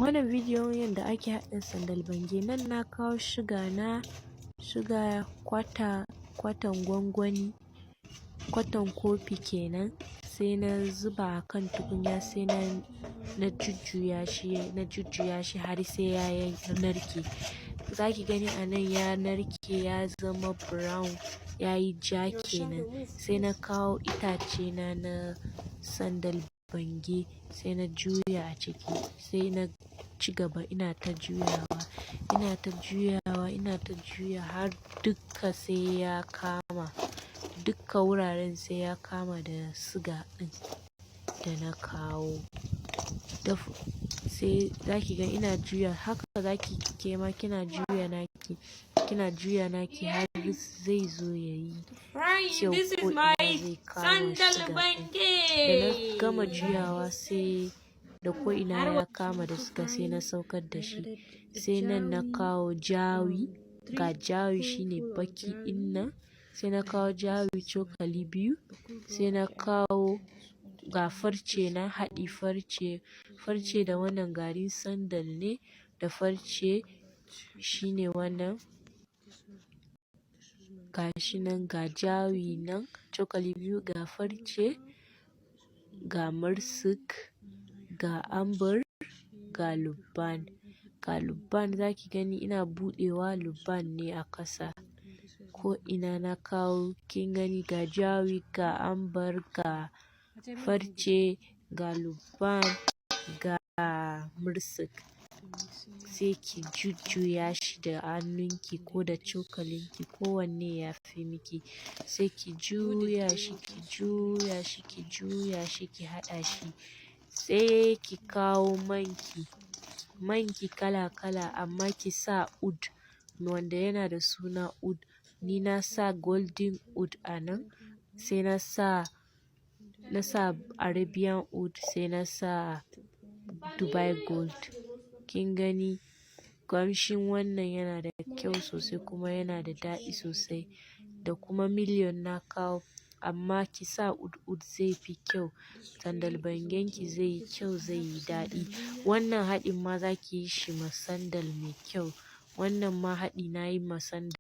wannan bidiyon yadda ake haɗa sandal bange. Nan na kawo shuga kwatan gwangwani, kwatan kofi kenan, sai na zuba a kan tukunya, sai na jujjuya shi har sai ya narke. Za ki gani a nan ya narke ya zama brown, ya yi ja kenan. Sai na kawo itace na sandal bange, sai na juya a ciki, sai na ci gaba ina ta juya har duka sai ya kama, duka wuraren sai ya kama da siga ɗin da na kawo. Sai za ki ga ina juya haka, za ki kema kina juya naki har zai zo ya yi kyau ko ina zai kama siga ɗin. Da na gama juyawa sai da ko ina ya kama da siga, sai na saukar da shi. Sai nan na kawo jawi, ga jawi shine baki ɗinnan, sai na kawo jawi cokali 2, sai na kawo ga farce na haɗi farce da wannan garin sandal ne, da farce shine wannan, gashi nan ga jawi nan cokali 2, ga farce, ga mursik, ga amber, ga lubban. Za ki gani ina buɗewa lubban ne a ƙasa. Ko ina na kawo, kin gani ga jawi, ga amber, ga farce, ga lubban, ga mursik. Sai ki jujjuya shi da hannunki ko da cokalinki, kowanne ya fi miki. Sai ki juya shi ki haɗa shi. Sai ki kawo manki kala-kala, amma ki sa oud wanda yana da suna oud. Ni na sa golden oud a nan, sai na sa Arabian oud, sai na sa Dubai gold. Kin gani kamshin wannan yana da kyau sosai kuma yana da daɗi sosai. Da kuma million na kawo, amma ki sa oud zai fi kyau. Sandal bangenki zai yi kyau, zai yi daɗi. Wannan haɗin ma za ki yi shi ma sandal mai kyau. Wannan ma haɗi na yi ma sandal.